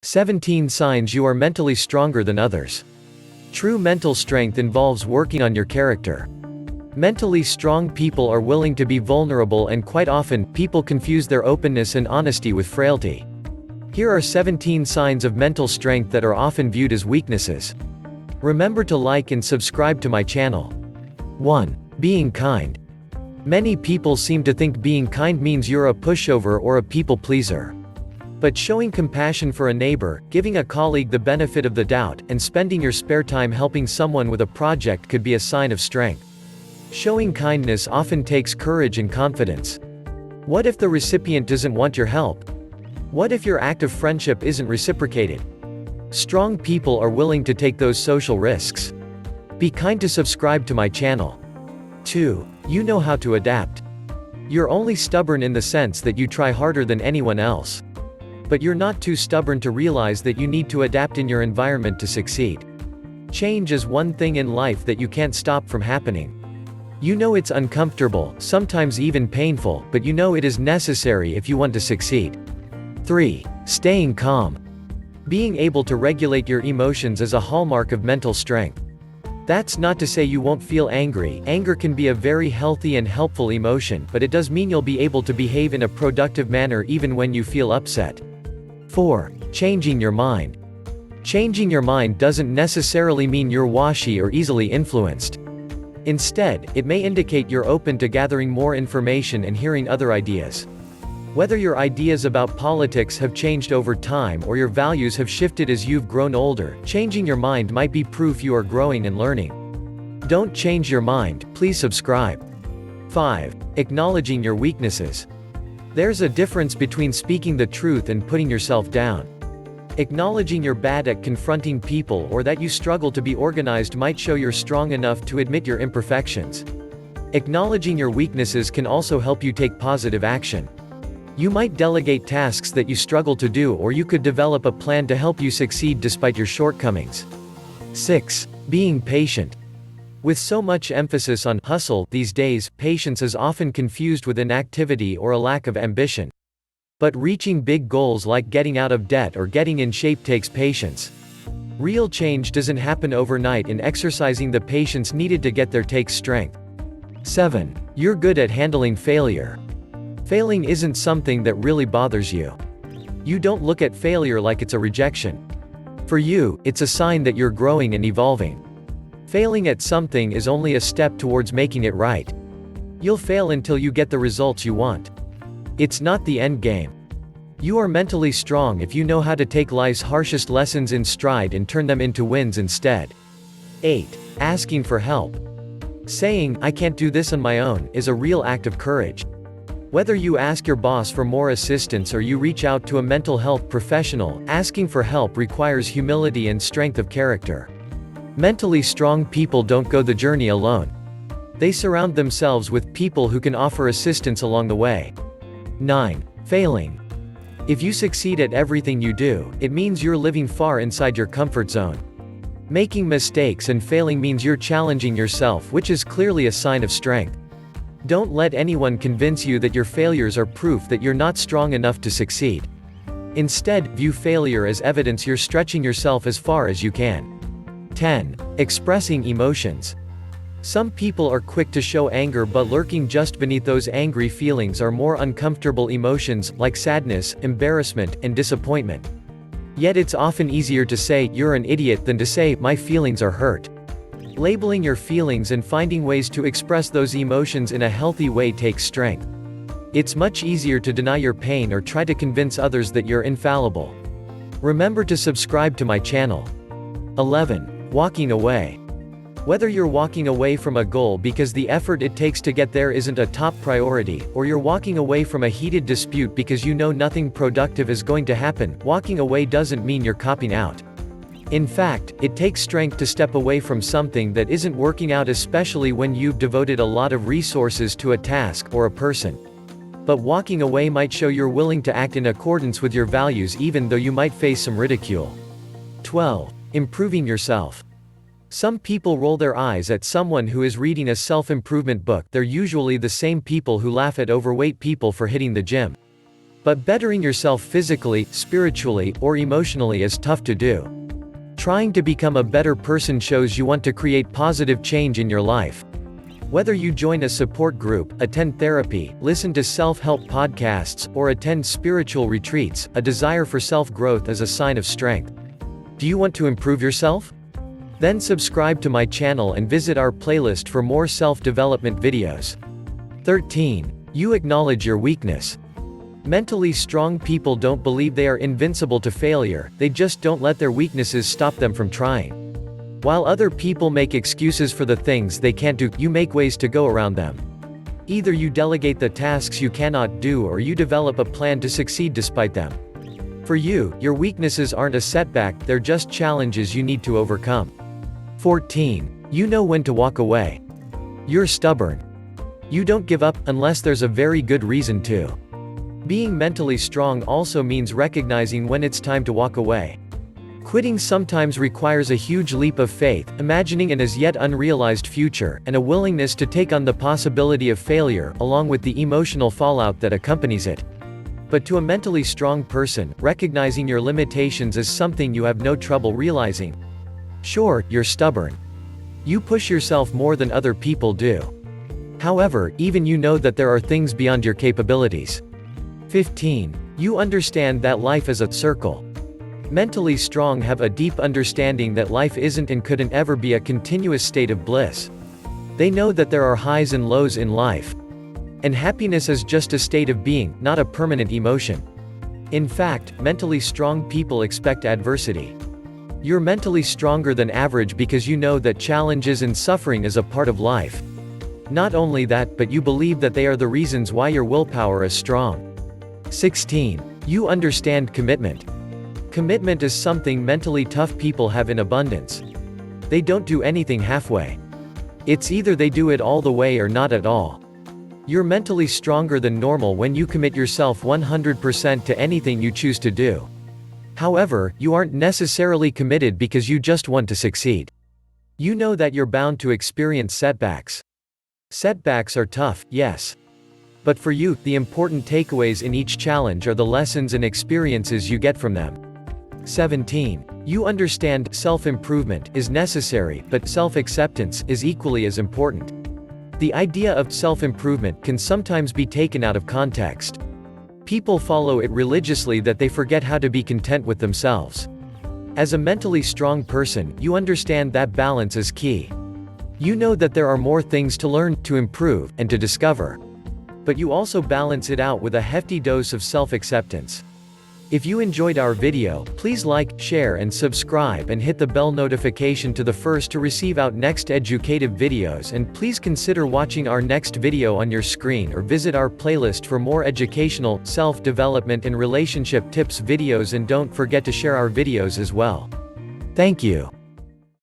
17 signs you are mentally stronger than others. True mental strength involves working on your character. Mentally strong people are willing to be vulnerable, and quite often, people confuse their openness and honesty with frailty. Here are 17 signs of mental strength that are often viewed as weaknesses. Remember to like and subscribe to my channel. 1. Being kind. Many people seem to think being kind means you're a pushover or a people pleaser. But showing compassion for a neighbor, giving a colleague the benefit of the doubt, and spending your spare time helping someone with a project could be a sign of strength. Showing kindness often takes courage and confidence. What if the recipient doesn't want your help? What if your act of friendship isn't reciprocated? Strong people are willing to take those social risks. Be kind to subscribe to my channel. 2. You know how to adapt. You're only stubborn in the sense that you try harder than anyone else. But you're not too stubborn to realize that you need to adapt in your environment to succeed. Change is one thing in life that you can't stop from happening. You know it's uncomfortable, sometimes even painful, but you know it is necessary if you want to succeed. 3. Staying calm. Being able to regulate your emotions is a hallmark of mental strength. That's not to say you won't feel angry. Anger can be a very healthy and helpful emotion, but it does mean you'll be able to behave in a productive manner even when you feel upset. 4. Changing your mind. Changing your mind doesn't necessarily mean you're washy or easily influenced. Instead, it may indicate you're open to gathering more information and hearing other ideas. Whether your ideas about politics have changed over time or your values have shifted as you've grown older, changing your mind might be proof you are growing and learning. Don't change your mind, please subscribe. 5. Acknowledging your weaknesses. There's a difference between speaking the truth and putting yourself down. Acknowledging you're bad at confronting people or that you struggle to be organized might show you're strong enough to admit your imperfections. Acknowledging your weaknesses can also help you take positive action. You might delegate tasks that you struggle to do, or you could develop a plan to help you succeed despite your shortcomings. 6. Being patient. With so much emphasis on hustle these days, patience is often confused with inactivity or a lack of ambition. But reaching big goals like getting out of debt or getting in shape takes patience. Real change doesn't happen overnight, and exercising the patience needed to get there takes strength. 7. You're good at handling failure. Failing isn't something that really bothers you. You don't look at failure like it's a rejection. For you, it's a sign that you're growing and evolving. Failing at something is only a step towards making it right. You'll fail until you get the results you want. It's not the end game. You are mentally strong if you know how to take life's harshest lessons in stride and turn them into wins instead. 8. Asking for help. Saying, "I can't do this on my own," is a real act of courage. Whether you ask your boss for more assistance or you reach out to a mental health professional, asking for help requires humility and strength of character. Mentally strong people don't go the journey alone. They surround themselves with people who can offer assistance along the way. 9. Failing. If you succeed at everything you do, it means you're living far inside your comfort zone. Making mistakes and failing means you're challenging yourself, which is clearly a sign of strength. Don't let anyone convince you that your failures are proof that you're not strong enough to succeed. Instead, view failure as evidence you're stretching yourself as far as you can. 10. Expressing emotions. Some people are quick to show anger, but lurking just beneath those angry feelings are more uncomfortable emotions, like sadness, embarrassment, and disappointment. Yet it's often easier to say, "You're an idiot," than to say, "My feelings are hurt." Labeling your feelings and finding ways to express those emotions in a healthy way takes strength. It's much easier to deny your pain or try to convince others that you're infallible. Remember to subscribe to my channel. 11. Walking away. Whether you're walking away from a goal because the effort it takes to get there isn't a top priority, or you're walking away from a heated dispute because you know nothing productive is going to happen, walking away doesn't mean you're copping out. In fact, it takes strength to step away from something that isn't working out, especially when you've devoted a lot of resources to a task or a person. But walking away might show you're willing to act in accordance with your values even though you might face some ridicule. 12. Improving yourself. Some people roll their eyes at someone who is reading a self-improvement book. They're usually the same people who laugh at overweight people for hitting the gym. But bettering yourself physically, spiritually, or emotionally is tough to do. Trying to become a better person shows you want to create positive change in your life. Whether you join a support group, attend therapy, listen to self-help podcasts, or attend spiritual retreats, a desire for self-growth is a sign of strength. Do you want to improve yourself? Then subscribe to my channel and visit our playlist for more self-development videos. 13. You acknowledge your weakness. Mentally strong people don't believe they are invincible to failure, they just don't let their weaknesses stop them from trying. While other people make excuses for the things they can't do, you make ways to go around them. Either you delegate the tasks you cannot do or you develop a plan to succeed despite them. For you, your weaknesses aren't a setback, they're just challenges you need to overcome. 14. You know when to walk away. You're stubborn. You don't give up, unless there's a very good reason to. Being mentally strong also means recognizing when it's time to walk away. Quitting sometimes requires a huge leap of faith, imagining an as yet unrealized future, and a willingness to take on the possibility of failure, along with the emotional fallout that accompanies it. But to a mentally strong person, recognizing your limitations is something you have no trouble realizing. Sure, you're stubborn. You push yourself more than other people do. However, even you know that there are things beyond your capabilities. 15. You understand that life is a circle. Mentally strong have a deep understanding that life isn't and couldn't ever be a continuous state of bliss. They know that there are highs and lows in life. And happiness is just a state of being, not a permanent emotion. In fact, mentally strong people expect adversity. You're mentally stronger than average because you know that challenges and suffering is a part of life. Not only that, but you believe that they are the reasons why your willpower is strong. 16. You understand commitment. Commitment is something mentally tough people have in abundance. They don't do anything halfway. It's either they do it all the way or not at all. You're mentally stronger than normal when you commit yourself 100% to anything you choose to do. However, you aren't necessarily committed because you just want to succeed. You know that you're bound to experience setbacks. Setbacks are tough, yes. But for you, the important takeaways in each challenge are the lessons and experiences you get from them. 17. You understand self-improvement is necessary, but self-acceptance is equally as important. The idea of self-improvement can sometimes be taken out of context. People follow it religiously that they forget how to be content with themselves. As a mentally strong person, you understand that balance is key. You know that there are more things to learn, to improve, and to discover. But you also balance it out with a hefty dose of self-acceptance. If you enjoyed our video, please like, share and subscribe and hit the bell notification to the first to receive our next educative videos, and please consider watching our next video on your screen or visit our playlist for more educational, self-development and relationship tips videos, and don't forget to share our videos as well. Thank you.